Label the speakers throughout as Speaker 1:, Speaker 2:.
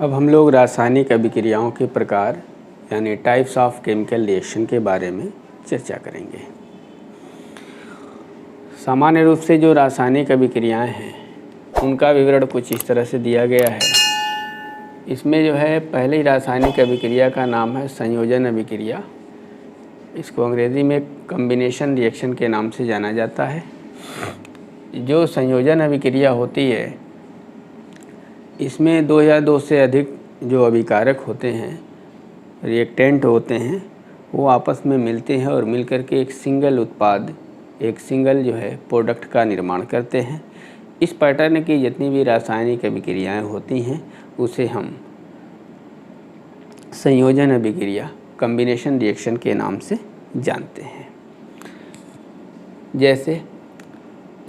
Speaker 1: अब हम लोग रासायनिक अभिक्रियाओं के प्रकार यानी टाइप्स ऑफ केमिकल रिएक्शन के बारे में चर्चा करेंगे। सामान्य रूप से जो रासायनिक अभिक्रियाएं हैं उनका विवरण कुछ इस तरह से दिया गया है। इसमें जो है पहली रासायनिक अभिक्रिया का नाम है संयोजन अभिक्रिया। इसको अंग्रेज़ी में कॉम्बिनेशन रिएक्शन के नाम से जाना जाता है। जो संयोजन अभिक्रिया होती है इसमें दो या दो से अधिक जो अभिकारक होते हैं, रिएक्टेंट होते हैं, वो आपस में मिलते हैं और मिलकर के एक सिंगल उत्पाद, एक सिंगल जो है प्रोडक्ट का निर्माण करते हैं। इस पैटर्न की जितनी भी रासायनिक अभिक्रियाएं होती हैं उसे हम संयोजन अभिक्रिया, कॉम्बिनेशन रिएक्शन के नाम से जानते हैं। जैसे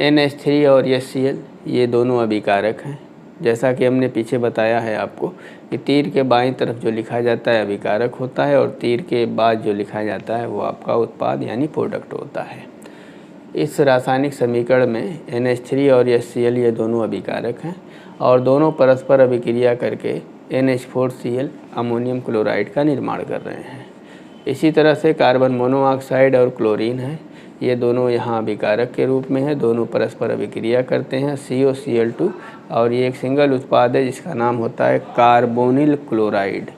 Speaker 1: NH3 और HCl ये दोनों अभिकारक हैं। जैसा कि हमने पीछे बताया है आपको कि तीर के बाईं तरफ जो लिखा जाता है अभिकारक होता है और तीर के बाद जो लिखा जाता है वो आपका उत्पाद यानी प्रोडक्ट होता है। इस रासायनिक समीकरण में NH3 और HCl ये दोनों अभिकारक हैं और दोनों परस्पर अभिक्रिया करके NH4Cl अमोनियम क्लोराइड का निर्माण कर रहे हैं। इसी तरह से कार्बन मोनोऑक्साइड और क्लोरीन है, ये दोनों यहाँ अभिकारक के रूप में है। दोनों परस्पर अभिक्रिया करते हैं COCl2 और ये एक सिंगल उत्पाद है जिसका नाम होता है कार्बोनिल क्लोराइड।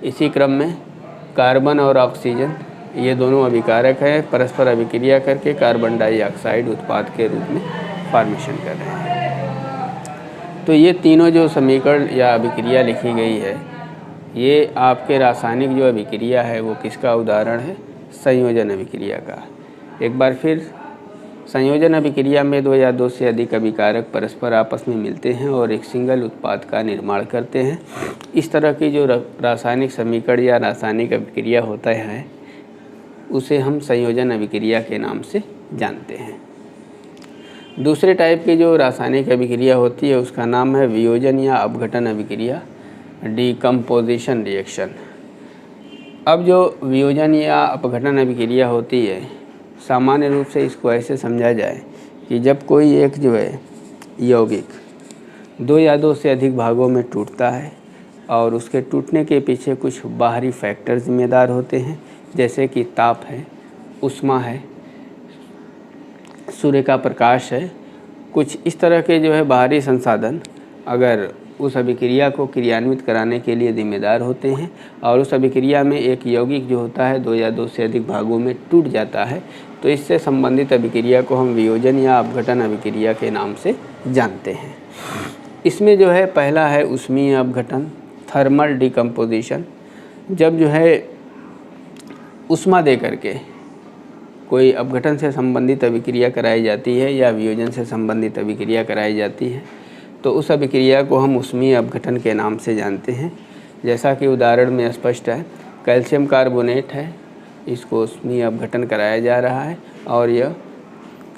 Speaker 1: इसी क्रम में कार्बन और ऑक्सीजन ये दोनों अभिकारक हैं, परस्पर अभिक्रिया करके कार्बन डाइऑक्साइड उत्पाद के रूप में फॉर्मेशन कर रहे हैं। तो ये तीनों जो समीकरण या अभिक्रिया लिखी गई है ये आपके रासायनिक जो अभिक्रिया है वो किसका उदाहरण है? संयोजन अभिक्रिया का। एक बार फिर, संयोजन अभिक्रिया में दो या दो से अधिक अभिकारक परस्पर आपस में मिलते हैं और एक सिंगल उत्पाद का निर्माण करते हैं। इस तरह की जो रासायनिक समीकरण या रासायनिक अभिक्रिया होता है उसे हम संयोजन अभिक्रिया के नाम से जानते हैं। दूसरे टाइप की जो रासायनिक अभिक्रिया होती है उसका नाम है वियोजन या अपघटन अभिक्रिया, डिकम्पोजिशन रिएक्शन। अब जो वियोजन या अपघटन अभिक्रिया होती है सामान्य रूप से इसको ऐसे समझा जाए कि जब कोई एक जो है यौगिक दो या दो से अधिक भागों में टूटता है और उसके टूटने के पीछे कुछ बाहरी फैक्टर जिम्मेदार होते हैं, जैसे कि ताप है, ऊष्मा है, सूर्य का प्रकाश है, कुछ इस तरह के जो है बाहरी संसाधन अगर उस अभिक्रिया को क्रियान्वित कराने के लिए जिम्मेदार होते हैं और उस अभिक्रिया में एक यौगिक जो होता है दो या दो से अधिक भागों में टूट जाता है तो इससे संबंधित अभिक्रिया को हम वियोजन या अपघटन अभिक्रिया के नाम से जानते हैं। इसमें जो है पहला है ऊष्मीय अपघटन, थर्मल डिकम्पोजिशन। जब जो है ऊष्मा दे करके कोई अपघटन से संबंधित अभिक्रिया कराई जाती है या वियोजन से संबंधित अभिक्रिया कराई जाती है तो उस अभिक्रिया को हम ऊष्मीय अपघटन के नाम से जानते हैं। जैसा कि उदाहरण में स्पष्ट है, कैल्शियम कार्बोनेट है, इसको ऊष्मीय अपघटन कराया जा रहा है और यह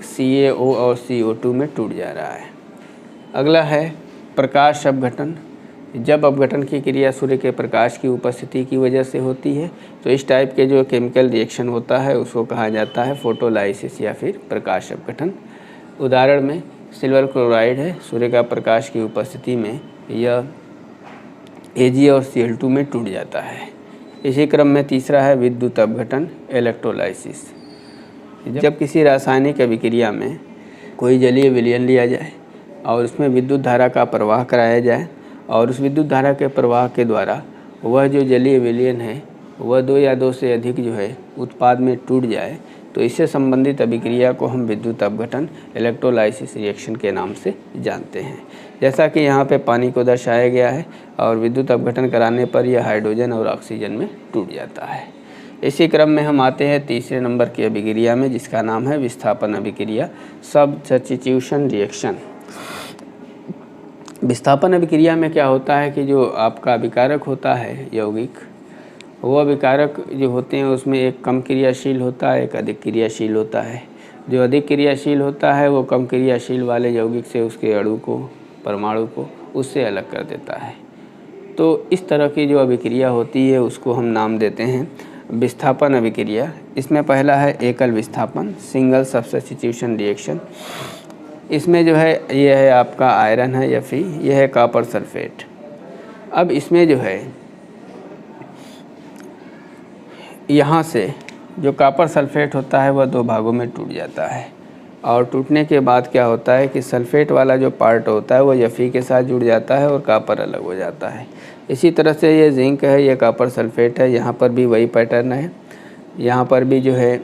Speaker 1: CaO और CO2 में टूट जा रहा है। अगला है प्रकाश अपघटन। जब अपघटन की क्रिया सूर्य के प्रकाश की उपस्थिति की वजह से होती है तो इस टाइप के जो केमिकल रिएक्शन होता है उसको कहा जाता है फोटोलाइसिस या फिर प्रकाश अपघटन। उदाहरण में सिल्वर क्लोराइड है, सूर्य का प्रकाश की उपस्थिति में यह Ag और Cl2 में टूट जाता है। इसी क्रम में तीसरा है विद्युत अपघटन, इलेक्ट्रोलाइसिस। जब किसी रासायनिक अभिक्रिया में कोई जलीय विलयन लिया जाए और उसमें विद्युत धारा का प्रवाह कराया जाए और उस विद्युत धारा के प्रवाह के द्वारा वह जो जलीय विलयन है वह दो या दो से अधिक जो है उत्पाद में टूट जाए तो इससे संबंधित अभिक्रिया को हम विद्युत अपघटन, इलेक्ट्रोलाइसिस रिएक्शन के नाम से जानते हैं। जैसा कि यहाँ पे पानी को दर्शाया गया है और विद्युत अपघटन कराने पर यह हाइड्रोजन और ऑक्सीजन में टूट जाता है। इसी क्रम में हम आते हैं तीसरे नंबर की अभिक्रिया में जिसका नाम है विस्थापन अभिक्रिया, सब्स्टिट्यूशन रिएक्शन। विस्थापन अभिक्रिया में क्या होता है कि जो आपका अभिकारक होता है यौगिक, वो अभिकारक जो होते हैं उसमें एक कम क्रियाशील होता है, एक अधिक क्रियाशील होता है। जो अधिक क्रियाशील होता है वो कम क्रियाशील वाले यौगिक से उसके अणु को, परमाणु को उससे अलग कर देता है। तो इस तरह की जो अभिक्रिया होती है उसको हम नाम देते हैं विस्थापन अभिक्रिया। इसमें पहला है एकल विस्थापन, सिंगल सब्स्टिट्यूशन रिएक्शन। इसमें जो है ये है आपका आयरन है Fe, यह है कॉपर सल्फेट। अब इसमें जो है यहाँ से जो कॉपर सल्फेट होता है वह दो भागों में टूट जाता है, और टूटने के बाद क्या होता है कि सल्फेट वाला जो पार्ट होता है वो Fe के साथ जुड़ जाता है और कॉपर अलग हो जाता है। इसी तरह से ये जिंक है, ये कॉपर सल्फेट है, यहाँ पर भी वही पैटर्न है। यहाँ पर भी जो है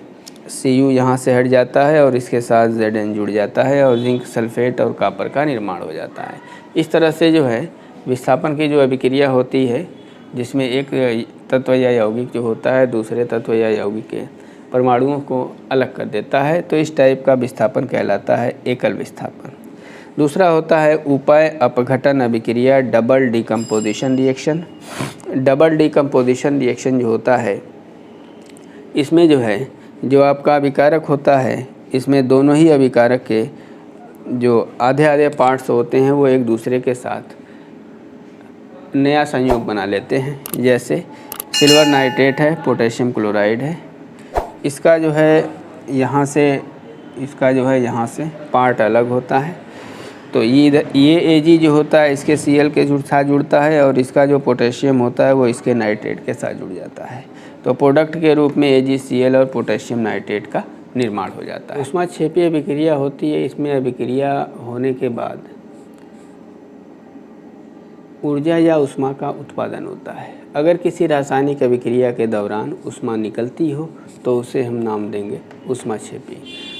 Speaker 1: Cu यहाँ से हट जाता है और इसके साथ Zn जुड़ जाता है और जिंक सल्फेट और कॉपर का निर्माण हो जाता है। इस तरह से जो है विस्थापन की जो अभिक्रिया होती है, जिसमें एक तत्व या यौगिक जो होता है दूसरे तत्व या यौगिक के परमाणुओं को अलग कर देता है, तो इस टाइप का विस्थापन कहलाता है एकल विस्थापन। दूसरा होता है उपाय अपघटन अभिक्रिया, double decomposition reaction. Double decomposition reaction जो होता है, इसमें जो है जो आपका अभिकारक होता है, इसमें दोनों ही अभिकारक के जो आधे आधे पार्ट्स होते हैं वो एक दूसरे के साथ नया संयोग बना लेते हैं। जैसे सिल्वर नाइट्रेट है, पोटेशियम क्लोराइड है, इसका जो है यहाँ से इसका जो है यहाँ से पार्ट अलग होता है, तो ये Ag जो होता है इसके Cl के साथ जुड़ता है और इसका जो पोटेशियम होता है वो इसके नाइट्रेट के साथ जुड़ जाता है, तो प्रोडक्ट के रूप में AgCl और पोटेशियम नाइट्रेट का निर्माण हो जाता है। ऊष्माक्षेपीय अभिक्रिया होती है, इसमें अभिक्रिया होने के बाद ऊर्जा या ऊष्मा का उत्पादन होता है। अगर किसी रासायनिक अभिक्रिया के दौरान ऊष्मा निकलती हो तो उसे हम नाम देंगे ऊष्माक्षेपी,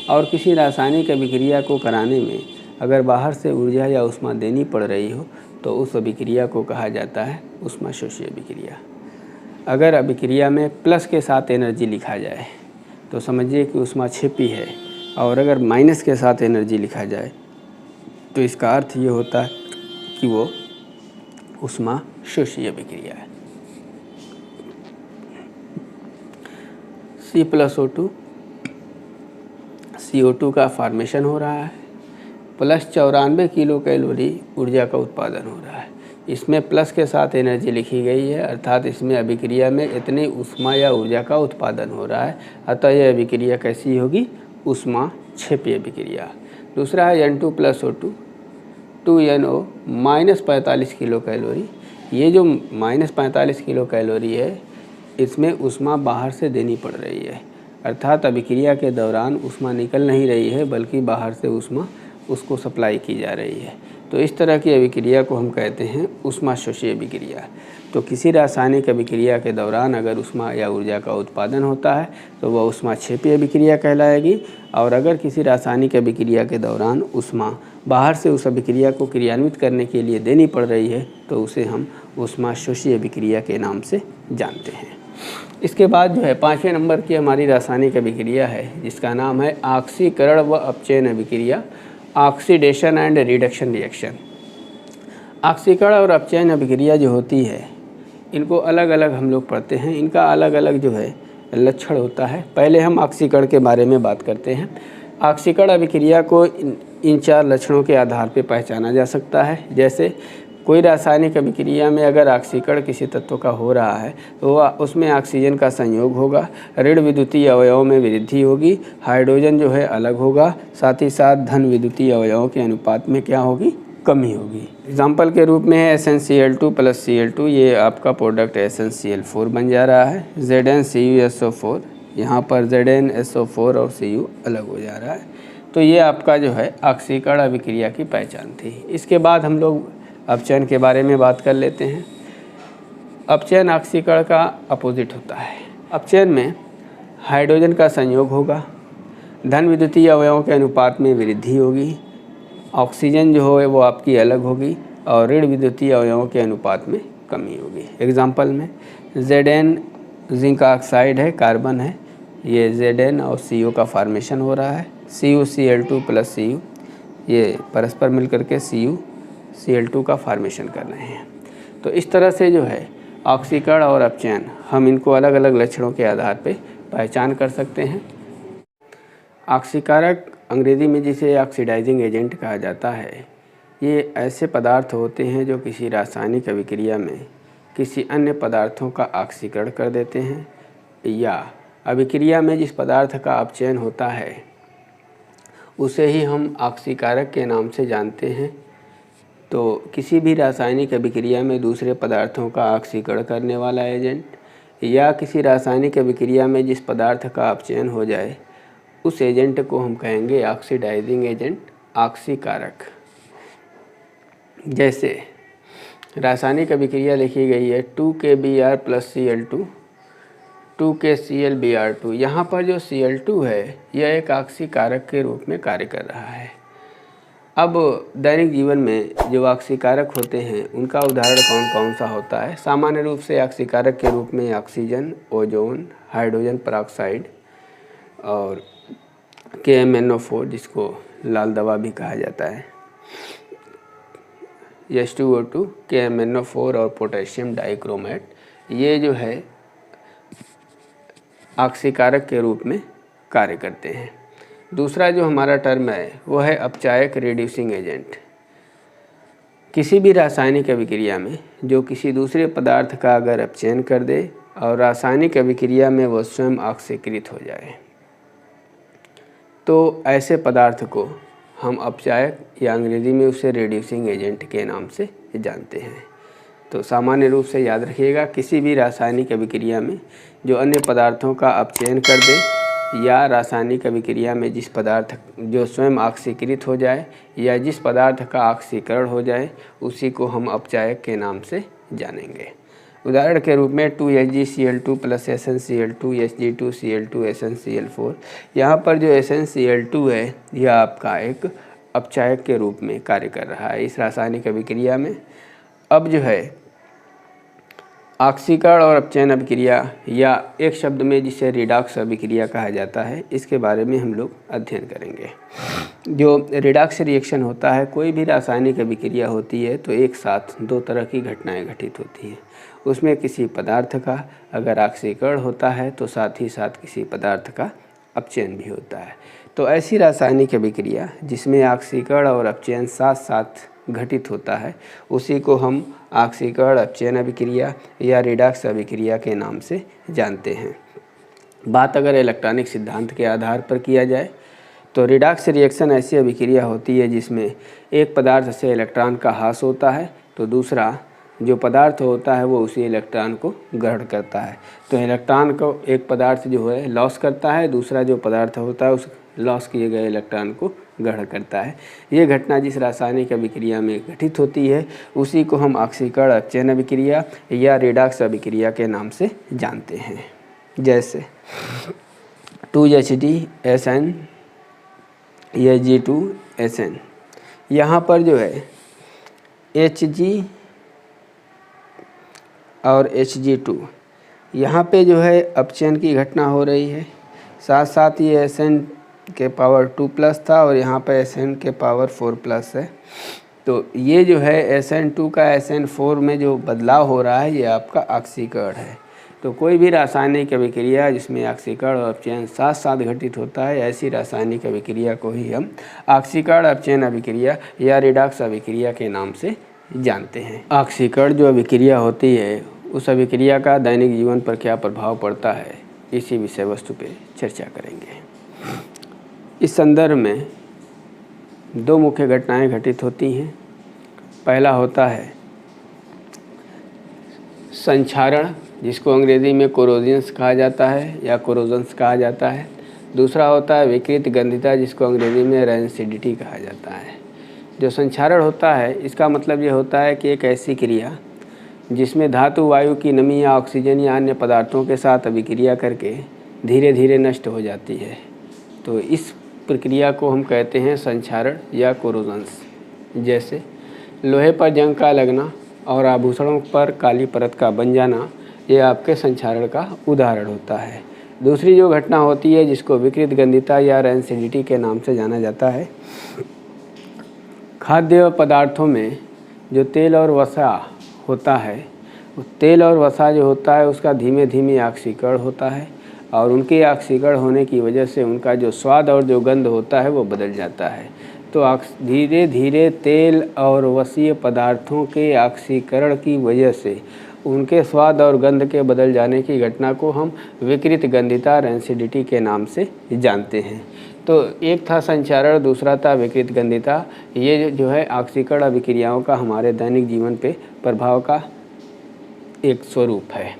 Speaker 1: और किसी रासायनिक अभिक्रिया को कराने में अगर बाहर से ऊर्जा या ऊष्मा देनी पड़ रही हो तो उस अभिक्रिया को कहा जाता है ऊष्माशोषी अभिक्रिया। अगर अभिक्रिया में प्लस के साथ एनर्जी लिखा जाए तो समझिए कि ऊष्माक्षेपी है, और अगर माइनस के साथ एनर्जी लिखा जाए तो इसका अर्थ ये होता है कि वो ऊष्माशोषी अभिक्रिया है। C+O2 CO2 का फॉर्मेशन हो रहा है, प्लस 94 किलो कैलोरी ऊर्जा का उत्पादन हो रहा है। इसमें प्लस के साथ एनर्जी लिखी गई है, अर्थात इसमें अभिक्रिया में इतनी ऊष्मा या ऊर्जा का उत्पादन हो रहा है, अतः यह अभिक्रिया कैसी होगी? ऊष्माक्षेपी अभिक्रिया। दूसरा है N2+O2 2NO -45 किलो कैलोरी। ये जो -45 किलो कैलोरी है, इसमें ऊष्मा बाहर से देनी पड़ रही है, अर्थात अभिक्रिया के दौरान ऊष्मा निकल नहीं रही है बल्कि बाहर से ऊष्मा उसको सप्लाई की जा रही है। तो इस तरह की अभिक्रिया को हम कहते हैं ऊष्माशोषी अभिक्रिया। तो किसी रासायनिक अभिक्रिया के दौरान अगर ऊष्मा या ऊर्जा का उत्पादन होता है तो वह ऊष्माक्षेपी अभिक्रिया कहलाएगी, और अगर किसी रासायनिक अभिक्रिया के दौरान ऊष्मा बाहर से उस अभिक्रिया को क्रियान्वित करने के लिए देनी पड़ रही है तो उसे हम ऊष्माशोषी अभिक्रिया के नाम से जानते हैं। इसके बाद जो है 5वें नंबर की हमारी रासायनिक अभिक्रिया है जिसका नाम है ऑक्सीकरण व अपचयन अभिक्रिया, ऑक्सीडेशन एंड रिडक्शन रिएक्शन। ऑक्सीकरण और अपचयन अभिक्रिया जो होती है इनको अलग अलग हम लोग पढ़ते हैं, इनका अलग अलग जो है लक्षण होता है। पहले हम ऑक्सीकरण के बारे में बात करते हैं। ऑक्सीकरण अभिक्रिया को इन 4 लक्षणों के आधार पर पहचाना जा सकता है। जैसे कोई रासायनिक अभिक्रिया में अगर ऑक्सीकरण किसी तत्व का हो रहा है तो उसमें ऑक्सीजन का संयोग होगा, ऋण विद्युतीय अवयवों में वृद्धि होगी, हाइड्रोजन जो है अलग होगा, साथ ही साथ धन विद्युतीय अवयवों के अनुपात में क्या होगी? कमी होगी। एग्जाम्पल के रूप में है SnCl2 + Cl2, ये आपका प्रोडक्ट SnCl4 बन जा रहा है। ZnCuSO4, यहाँ पर ZnSO4 और Cu अलग हो जा रहा है। तो ये आपका जो है ऑक्सीकरण अभिक्रिया की पहचान थी। इसके बाद हम लोग अपचयन के बारे में बात कर लेते हैं। अपचयन ऑक्सीकरण का अपोजिट होता है। अपचयन में हाइड्रोजन का संयोग होगा, धन विद्युतीय अवयवों के अनुपात में वृद्धि होगी, ऑक्सीजन जो है वो आपकी अलग होगी और ऋण विद्युतीय अवयवों के अनुपात में कमी होगी। एग्जाम्पल में Zn जिंक ऑक्साइड है, कार्बन है, ये Zn और Cu का फॉर्मेशन हो रहा है। CuCl2 + Cu, ये परस्पर मिलकर के CuCl2 का फॉर्मेशन कर रहे हैं। तो इस तरह से जो है ऑक्सीकरण और अपचयन हम इनको अलग अलग लक्षणों के आधार पर पहचान कर सकते हैं। ऑक्सीकारक अंग्रेज़ी में जिसे ऑक्सीडाइजिंग एजेंट कहा जाता है, ये ऐसे पदार्थ होते हैं जो किसी रासायनिक अभिक्रिया में किसी अन्य पदार्थों का ऑक्सीकरण कर देते हैं, या अभिक्रिया में जिस पदार्थ का अपचयन होता है उसे ही हम ऑक्सीकारक के नाम से जानते हैं। तो किसी भी रासायनिक अभिक्रिया में दूसरे पदार्थों का ऑक्सीकरण करने वाला एजेंट या किसी रासायनिक अभिक्रिया में जिस पदार्थ का अपचयन हो जाए उस एजेंट को हम कहेंगे ऑक्सीडाइजिंग एजेंट, ऑक्सीकारक। जैसे रासायनिक अभिक्रिया लिखी गई है 2KBr + Cl2 2KClBr2। यहाँ पर जो Cl2 है यह एक ऑक्सीकारक के रूप में कार्य कर रहा है। अब दैनिक जीवन में जो ऑक्सीकारक होते हैं उनका उदाहरण कौन कौन सा होता है? सामान्य रूप से ऑक्सीकारक के रूप में ऑक्सीजन, ओजोन, हाइड्रोजन परऑक्साइड और KMnO4 जिसको लाल दवा भी कहा जाता है, H2O2, KMnO4 और पोटेशियम डाइक्रोमेट, ये जो है ऑक्सीकारक के रूप में कार्य करते हैं। दूसरा जो हमारा टर्म है वो है अपचायक, रिड्यूसिंग एजेंट। किसी भी रासायनिक अभिक्रिया में जो किसी दूसरे पदार्थ का अगर अपचयन कर दे और रासायनिक अभिक्रिया में वह स्वयं ऑक्सीकृत हो जाए तो ऐसे पदार्थ को हम अपचायक या अंग्रेजी में उसे रिड्यूसिंग एजेंट के नाम से जानते हैं। तो सामान्य रूप से याद रखिएगा, किसी भी रासायनिक अभिक्रिया में जो अन्य पदार्थों का अपचयन कर दे या रासायनिक अभिक्रिया में जिस पदार्थ जो स्वयं ऑक्सीकृत हो जाए या जिस पदार्थ का ऑक्सीकरण हो जाए उसी को हम अपचायक के नाम से जानेंगे। उदाहरण के रूप में 2HgCl2 + SnCl2 Hg2Cl2 SnCl4। यहाँ पर जो SnCl2 है यह आपका एक अपचायक के रूप में कार्य कर रहा है इस रासायनिक अभिक्रिया में। अब जो है ऑक्सीकरण और अपचयन अभिक्रिया या एक शब्द में जिसे रिडॉक्स अभिक्रिया कहा जाता है, इसके बारे में हम लोग अध्ययन करेंगे। जो रिडॉक्स रिएक्शन होता है, कोई भी रासायनिक अभिक्रिया होती है तो एक साथ दो तरह की घटनाएं घटित होती हैं। उसमें किसी पदार्थ का अगर ऑक्सीकरण होता है तो साथ ही साथ किसी पदार्थ का अपचयन भी होता है। तो ऐसी रासायनिक अभिक्रिया जिसमें ऑक्सीकरण और अपचयन साथ साथ घटित होता है उसी को हम ऑक्सीकरण अपचयन अभिक्रिया या रिडॉक्स अभिक्रिया के नाम से जानते हैं। बात अगर इलेक्ट्रॉनिक सिद्धांत के आधार पर किया जाए तो रिडॉक्स रिएक्शन ऐसी अभिक्रिया होती है जिसमें एक पदार्थ से इलेक्ट्रॉन का ह्रास होता है तो दूसरा जो पदार्थ होता है वो उसी इलेक्ट्रॉन को ग्रहण करता है। तो इलेक्ट्रॉन को एक पदार्थ जो है लॉस करता है, दूसरा जो पदार्थ होता है उस लॉस किए गए इलेक्ट्रॉन को ग्रहण करता है। ये घटना जिस रासायनिक अभिक्रिया में घटित होती है उसी को हम ऑक्सीकरण अपचयन अभिक्रिया या रिडॉक्स अभिक्रिया के नाम से जानते हैं। जैसे 2HDSN Hg2SN, यहाँ पर जो है Hg और Hg2 यहाँ पे जो है अपचयन की घटना हो रही है, साथ साथ ये Sn के पावर 2+ था और यहाँ पे Sn के पावर 4+ है। तो ये जो है Sn2 का Sn4 में जो बदलाव हो रहा है ये आपका ऑक्सीकरण है। तो कोई भी रासायनिक अभिक्रिया जिसमें ऑक्सीकरण और अपचयन साथ साथ घटित होता है, ऐसी रासायनिक अभिक्रिया को ही हम ऑक्सीकरण अपचयन अभिक्रिया या रिडॉक्स अभिक्रिया के नाम से जानते हैं। ऑक्सीकरण जो अभिक्रिया होती है उस अभिक्रिया का दैनिक जीवन पर क्या प्रभाव पड़ता है, इसी विषय वस्तु पे चर्चा करेंगे। इस संदर्भ में दो मुख्य घटनाएं घटित होती हैं। पहला होता है संक्षारण, जिसको अंग्रेजी में कोरोजन्स कहा जाता है या कोरोजन्स कहा जाता है। दूसरा होता है विकृत गंधिता, जिसको अंग्रेजी में रैंसिडिटी कहा जाता है। जो संक्षारण होता है इसका मतलब ये होता है कि एक ऐसी क्रिया जिसमें धातु वायु की नमी या ऑक्सीजन या अन्य पदार्थों के साथ अभिक्रिया करके धीरे धीरे नष्ट हो जाती है। तो इस प्रक्रिया को हम कहते हैं संक्षारण या कोरोजन्स। जैसे लोहे पर जंग का लगना और आभूषणों पर काली परत का बन जाना, ये आपके संक्षारण का उदाहरण होता है। दूसरी जो घटना होती है जिसको विकृत गंधिता या रैंसिडिटी के नाम से जाना जाता है, खाद्य पदार्थों में जो तेल और वसा होता है, तेल और वसा जो होता है उसका धीमे धीमे ऑक्सीकरण होता है और उनके ऑक्सीकरण होने की वजह से उनका जो स्वाद और जो गंध होता है वो बदल जाता है। तो धीरे धीरे तेल और वसीय पदार्थों के ऑक्सीकरण की वजह से उनके स्वाद और गंध के बदल जाने की घटना को हम विकृत गंधिता रैंसिडिटी के नाम से जानते हैं। तो एक था संचारण, दूसरा था विकृत गंधिता। ये जो है ऑक्सीकरण अभिक्रियाओं का हमारे दैनिक जीवन पे प्रभाव का एक स्वरूप है।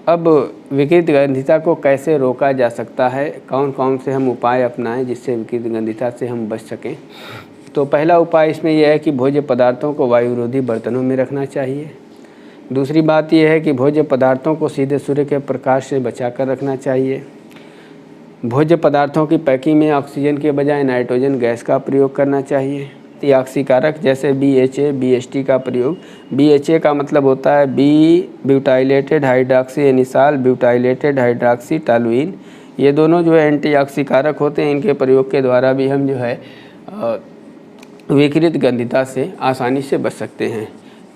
Speaker 1: अब विकृत गंधिता को कैसे रोका जा सकता है, कौन कौन से हम उपाय अपनाएं जिससे विकृत गंधिता से हम बच सकें। तो पहला उपाय इसमें यह है कि भोज्य पदार्थों को वायुरोधी बर्तनों में रखना चाहिए। दूसरी बात यह है कि भोज्य पदार्थों को सीधे सूर्य के प्रकाश से बचा कर रखना चाहिए। भोज्य पदार्थों की पैकिंग में ऑक्सीजन के बजाय नाइट्रोजन गैस का प्रयोग करना चाहिए। ऑक्सीकारक जैसे BHA, BHT का प्रयोग। BHA का मतलब होता है butylated hydroxy anisole butylated hydroxy toluene. ये दोनों जो है एंटी-ऑक्सीकारक होते हैं। इनके प्रयोग के द्वारा भी हम जो है विकृत गंधिता से आसानी से बच सकते हैं।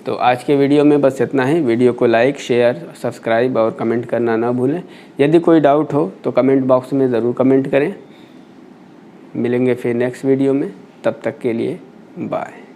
Speaker 1: तो आज के वीडियो में बस इतना ही। वीडियो को लाइक, शेयर, सब्सक्राइब और कमेंट करना ना भूलें। यदि कोई डाउट हो तो कमेंट बॉक्स में ज़रूर कमेंट करें। मिलेंगे फिर नेक्स्ट वीडियो में, तब तक के लिए बाय।